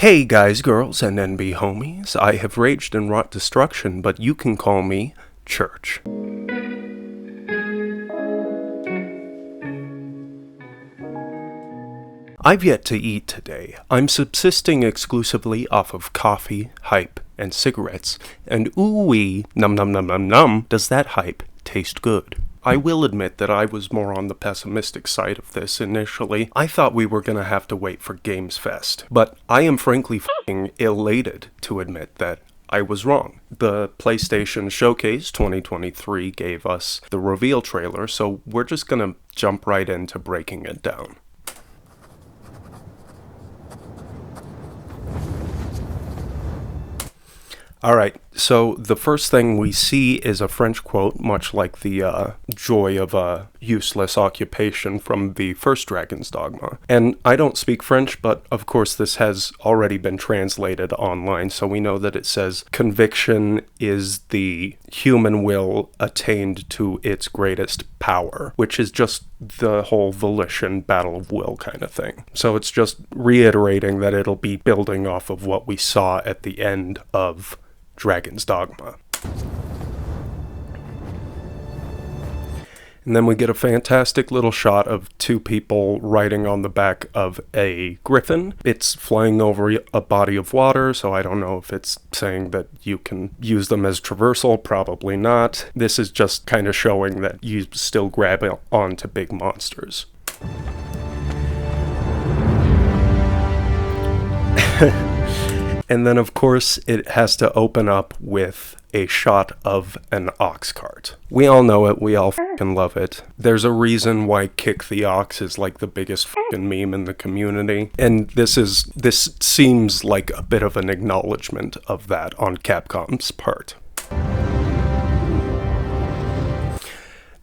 Hey guys, girls, and NB homies, I have raged and wrought destruction, but you can call me Church. I've yet to eat today. I'm subsisting exclusively off of coffee, hype, and cigarettes, and ooh-wee, num num num num num, does that hype taste good. I will admit that I was more on the pessimistic side of this initially. I thought we were gonna have to wait for Games Fest, but I am frankly f***ing elated to admit that I was wrong. The PlayStation Showcase 2023 gave us the reveal trailer, so we're just gonna jump right into breaking it down. Alright, so the first thing we see is a French quote, much like the joy of a useless occupation from the first Dragon's Dogma. And I don't speak French, but of course this has already been translated online, so we know that it says, "Conviction is the human will attained to its greatest power," which is just the whole volition, battle of will kind of thing. So it's just reiterating that it'll be building off of what we saw at the end of Dragon's Dogma. And then we get a fantastic little shot of two people riding on the back of a griffin. It's flying over a body of water, so I don't know if it's saying that you can use them as traversal, probably not. This is just kind of showing that you still grab onto big monsters. And then, of course, it has to open up with a shot of an ox cart. We all know it. We all f***ing love it. There's a reason why Kick the Ox is like the biggest f***ing meme in the community. And this seems like a bit of an acknowledgement of that on Capcom's part.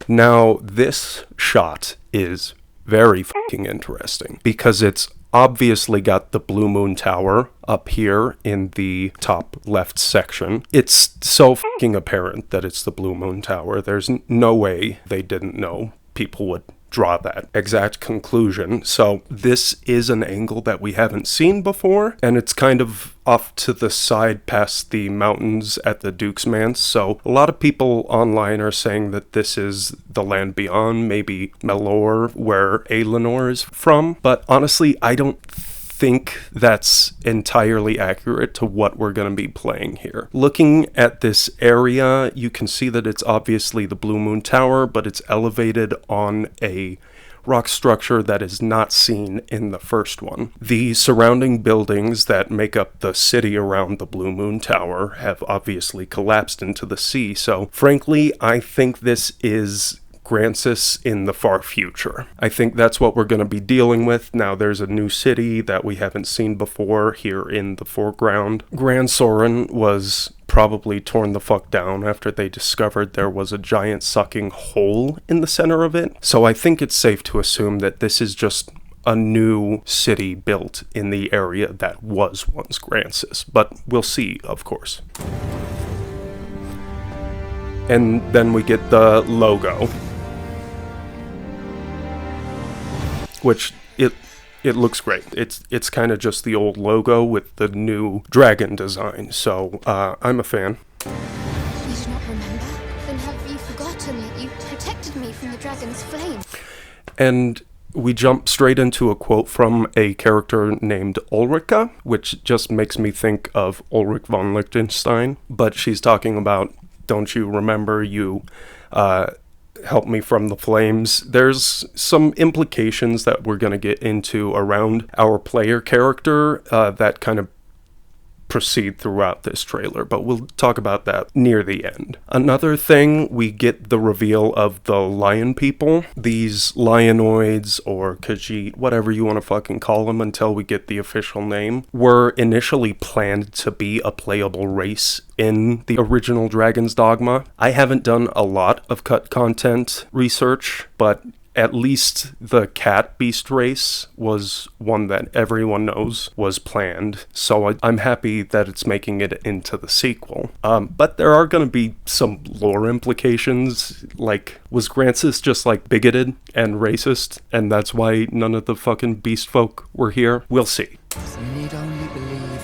Now, this shot is very f***ing interesting because it's obviously got the Blue Moon Tower up here in the top left section. It's so f***ing apparent that it's the Blue Moon Tower. There's no way they didn't know people would draw that exact conclusion. So this is an angle that we haven't seen before, and it's kind of off to the side past the mountains at the Duke's Manse. So a lot of people online are saying that this is the land beyond, maybe Melor, where Aelinor is from. But honestly, I don't think that's entirely accurate to what we're going to be playing here. Looking at this area, you can see that it's obviously the Blue Moon Tower, but it's elevated on a rock structure that is not seen in the first one. The surrounding buildings that make up the city around the Blue Moon Tower have obviously collapsed into the sea, so frankly, I think this is Grancis in the far future. I think that's what we're going to be dealing with. Now there's a new city that we haven't seen before here in the foreground. Grand Soren was probably torn the fuck down after they discovered there was a giant sucking hole in the center of it. So I think it's safe to assume that this is just a new city built in the area that was once Grancis. But we'll see, of course. And then we get the logo, which it looks great. It's kind of just the old logo with the new dragon design, so I'm a fan. You do not remember? Then have you forgotten that you protected me from the dragon's flame? And we jump straight into a quote from a character named Ulrika, which just makes me think of Ulrich von Liechtenstein, but she's talking about, don't you remember you help me from the flames. There's some implications that we're going to get into around our player character that kind of proceed throughout this trailer, but we'll talk about that near the end. Another thing, we get the reveal of the lion people. These lionoids, or Khajiit, whatever you want to fucking call them until we get the official name, were initially planned to be a playable race in the original Dragon's Dogma. I haven't done a lot of cut content research, but at least the cat beast race was one that everyone knows was planned, so I'm happy that it's making it into the sequel. But there are going to be some lore implications, like, was Grancis just like bigoted and racist, and that's why none of the fucking beast folk were here? We'll see. You need only believe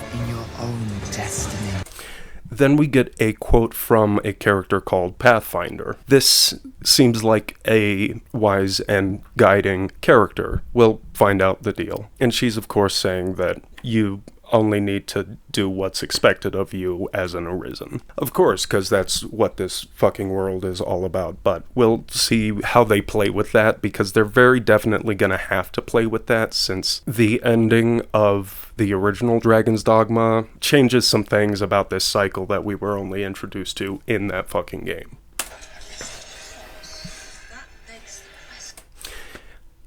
Then we get a quote from a character called Pathfinder. This seems like a wise and guiding character. We'll find out the deal. And she's of course saying that you only need to do what's expected of you as an Arisen. Of course, because that's what this fucking world is all about, but we'll see how they play with that, because they're very definitely gonna have to play with that, since the ending of the original Dragon's Dogma changes some things about this cycle that we were only introduced to in that fucking game.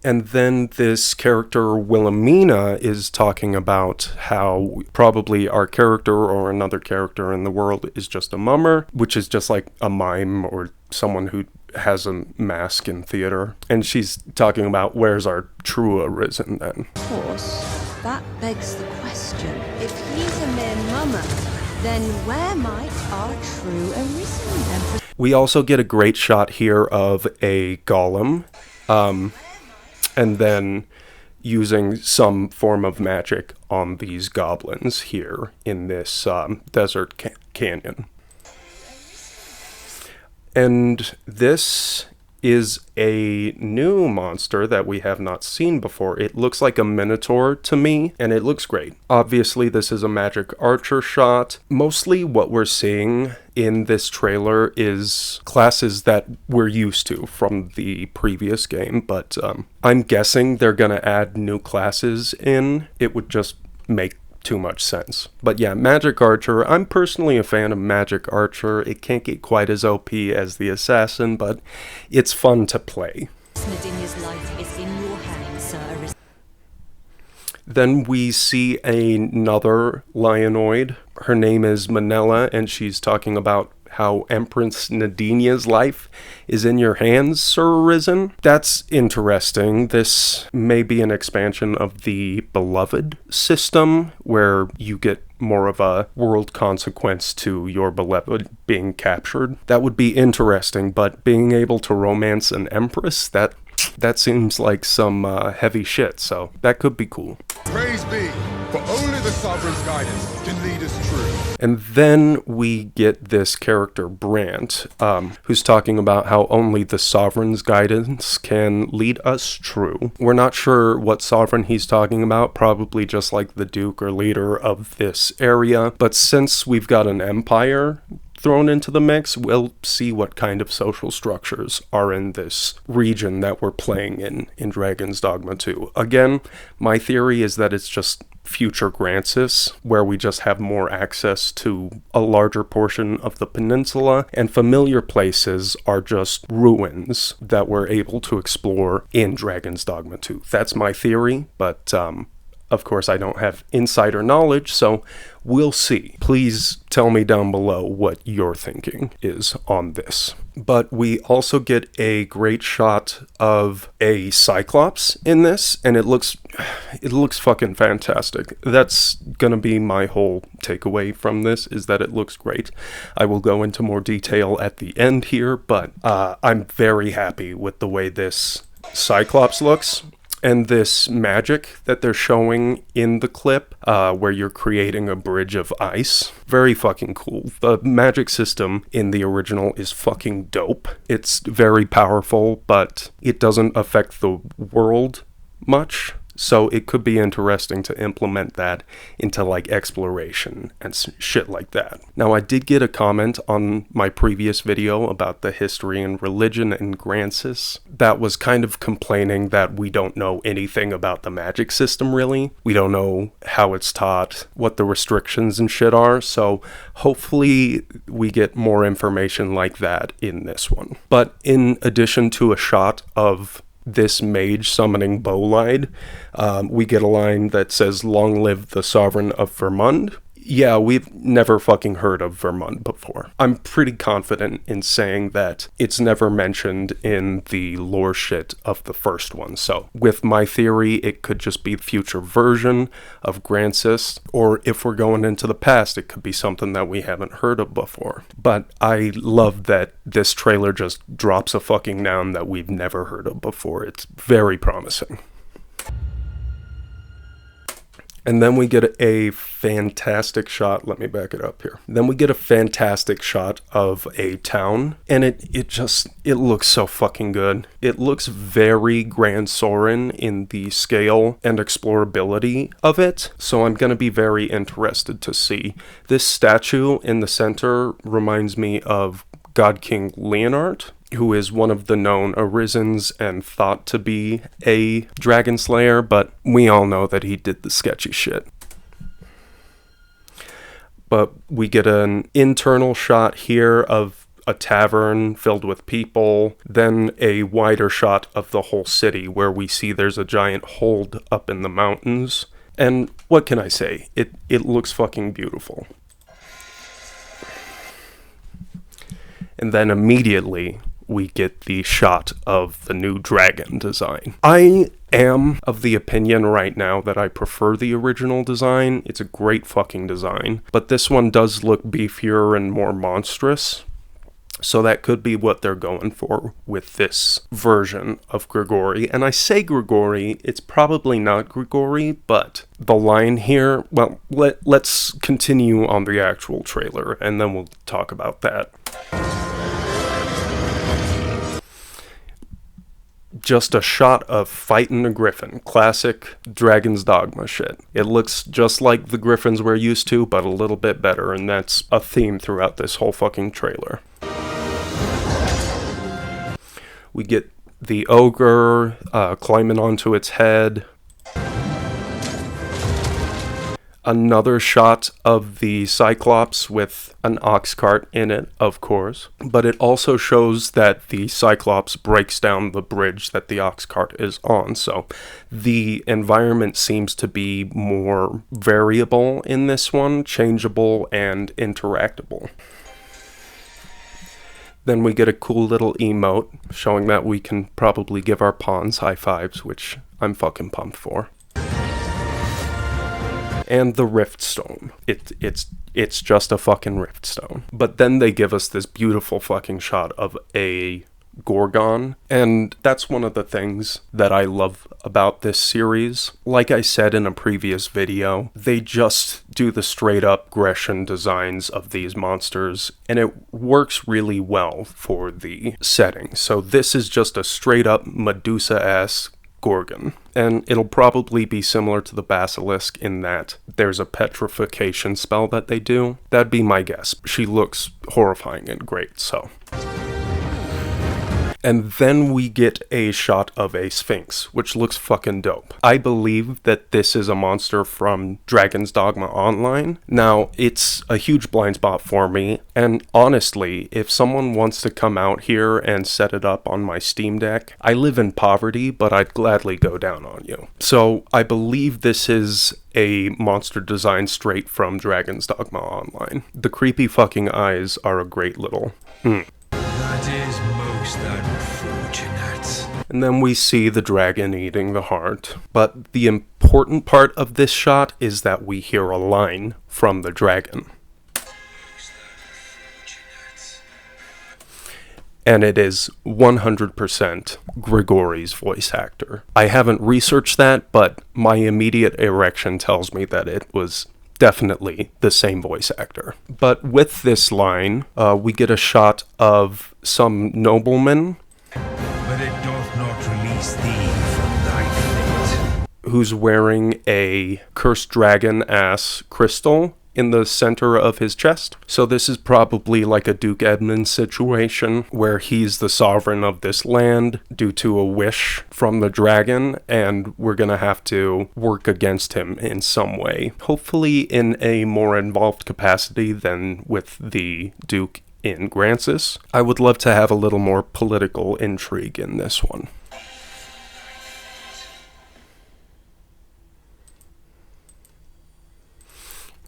And then this character, Wilhelmina, is talking about how probably our character or another character in the world is just a mummer, which is just like a mime or someone who has a mask in theater. And she's talking about, where's our true Arisen then? Of course, that begs the question. If he's a mere mummer, then where might our true Arisen then? We also get a great shot here of a golem. And then using some form of magic on these goblins here in this desert canyon. And this is a new monster that we have not seen before. It looks like a minotaur to me, and it looks great. Obviously, this is a magic archer shot. Mostly what we're seeing in this trailer is classes that we're used to from the previous game, but I'm guessing they're gonna add new classes in. It would just make too much sense. But yeah, Magic Archer, I'm personally a fan of Magic Archer. It can't get quite as OP as the Assassin, but it's fun to play. Nadinia's life is in your hands, sir. Then we see another Lionoid. Her name is Manella, and she's talking about how Empress Nadinia's life is in your hands, Sir Arisen. That's interesting. This may be an expansion of the Beloved system, where you get more of a world consequence to your beloved being captured. That would be interesting, but being able to romance an Empress, that seems like some heavy shit, so that could be cool. Praise be, for only the Sovereign's guidance can lead us true. And then we get this character, Brant, who's talking about how only the Sovereign's guidance can lead us true. We're not sure what Sovereign he's talking about, probably just like the Duke or leader of this area. But since we've got an empire thrown into the mix, we'll see what kind of social structures are in this region that we're playing in Dragon's Dogma 2. Again, my theory is that it's just future Grancis, where we just have more access to a larger portion of the peninsula, and familiar places are just ruins that we're able to explore in Dragon's Dogma 2. That's my theory, but of course, I don't have insider knowledge, so we'll see. Please tell me down below what your thinking is on this. But we also get a great shot of a Cyclops in this, and it looks fucking fantastic. That's gonna be my whole takeaway from this, is that it looks great. I will go into more detail at the end here, but I'm very happy with the way this Cyclops looks. And this magic that they're showing in the clip, where you're creating a bridge of ice, very fucking cool. The magic system in the original is fucking dope. It's very powerful, but it doesn't affect the world much. So it could be interesting to implement that into like exploration and shit like that. Now, I did get a comment on my previous video about the history and religion in Grancis that was kind of complaining that we don't know anything about the magic system really. We don't know how it's taught, what the restrictions and shit are. So hopefully we get more information like that in this one. But in addition to a shot of this mage summoning Bolide, we get a line that says, "Long live the Sovereign of Vermund." Yeah, we've never fucking heard of Vermund before. I'm pretty confident in saying that it's never mentioned in the lore shit of the first one. So with my theory, it could just be a future version of Grancis, or if we're going into the past, it could be something that we haven't heard of before. But I love that this trailer just drops a fucking noun that we've never heard of before. It's very promising. And then we get a fantastic shot. Let me back it up here. Then we get a fantastic shot of a town, and it looks so fucking good. It looks very Grand Soren in the scale and explorability of it, so I'm going to be very interested to see. This statue in the center reminds me of God King Leonard, who is one of the known Arisens and thought to be a dragon slayer, but we all know that he did the sketchy shit. But we get an internal shot here of a tavern filled with people, then a wider shot of the whole city where we see there's a giant hold up in the mountains. And what can I say? It looks fucking beautiful. And then immediately we get the shot of the new dragon design. I am of the opinion right now that I prefer the original design. It's a great fucking design. But this one does look beefier and more monstrous. So that could be what they're going for with this version of Grigori. And I say Grigori, it's probably not Grigori, but the line here, well, let's continue on the actual trailer and then we'll talk about that. Just a shot of fighting a griffin. Classic Dragon's Dogma shit. It looks just like the griffins we're used to, but a little bit better, and that's a theme throughout this whole fucking trailer. We get the ogre climbing onto its head. Another shot of the Cyclops with an ox cart in it, of course. But it also shows that the Cyclops breaks down the bridge that the ox cart is on. So the environment seems to be more variable in this one, changeable and interactable. Then we get a cool little emote showing that we can probably give our pawns high fives, which I'm fucking pumped for. And the rift stone. It's just a fucking rift stone. But then they give us this beautiful fucking shot of a Gorgon, and that's one of the things that I love about this series. Like I said in a previous video, they just do the straight up Grecian designs of these monsters, and it works really well for the setting. So this is just a straight up Medusa-esque Gorgon, and it'll probably be similar to the basilisk in that there's a petrification spell that they do. That'd be my guess. She looks horrifying and great, so. And then we get a shot of a Sphinx, which looks fucking dope. I believe that this is a monster from Dragon's Dogma Online. Now, it's a huge blind spot for me, and honestly, if someone wants to come out here and set it up on my Steam Deck, I live in poverty, but I'd gladly go down on you. So, I believe this is a monster design straight from Dragon's Dogma Online. The creepy fucking eyes are a great little... That is most unfortunate. And then we see the dragon eating the heart. But the important part of this shot is that we hear a line from the dragon. And it is 100% Grigori's voice actor. I haven't researched that, but my immediate erection tells me that it was definitely the same voice actor. But with this line, we get a shot of some nobleman. But it doth not release thee from thy fate. Who's wearing a cursed dragon-ass crystal in the center of his chest. So this is probably like a Duke Edmund situation where he's the sovereign of this land due to a wish from the dragon, and we're gonna have to work against him in some way. Hopefully in a more involved capacity than with the Duke in Grancis. I would love to have a little more political intrigue in this one.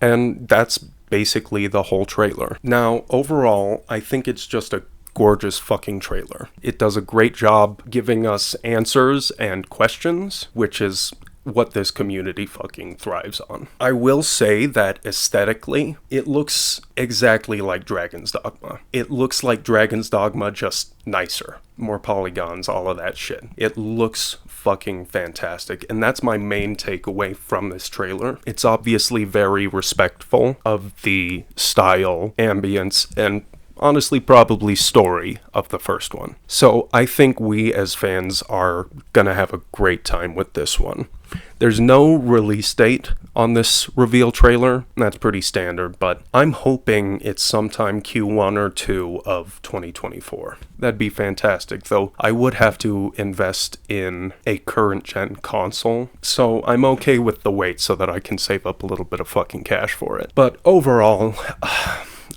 And that's basically the whole trailer. Now, overall, I think it's just a gorgeous fucking trailer. It does a great job giving us answers and questions, which is what this community fucking thrives on. I will say that aesthetically, it looks exactly like Dragon's Dogma. It looks like Dragon's Dogma, just nicer. More polygons, all of that shit. It looks fucking fantastic, and that's my main takeaway from this trailer. It's obviously very respectful of the style, ambience, and honestly probably story of the first one. So I think we as fans are gonna have a great time with this one. There's no release date on this reveal trailer. That's pretty standard, but I'm hoping it's sometime Q1 or 2 of 2024. That'd be fantastic, though I would have to invest in a current gen console, so I'm okay with the wait so that I can save up a little bit of fucking cash for it. But overall,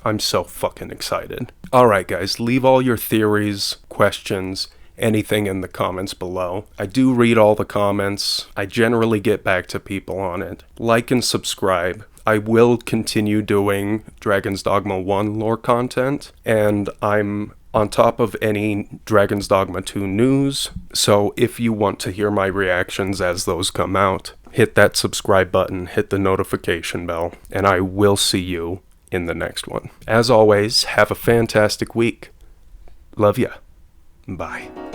I'm so fucking excited. Alright guys, leave all your theories, questions, anything in the comments below. I do read all the comments. I generally get back to people on it. Like and subscribe. I will continue doing Dragon's Dogma 1 lore content, and I'm on top of any Dragon's Dogma 2 news, so if you want to hear my reactions as those come out, hit that subscribe button, hit the notification bell, and I will see you in the next one. As always, have a fantastic week. Love ya. Bye.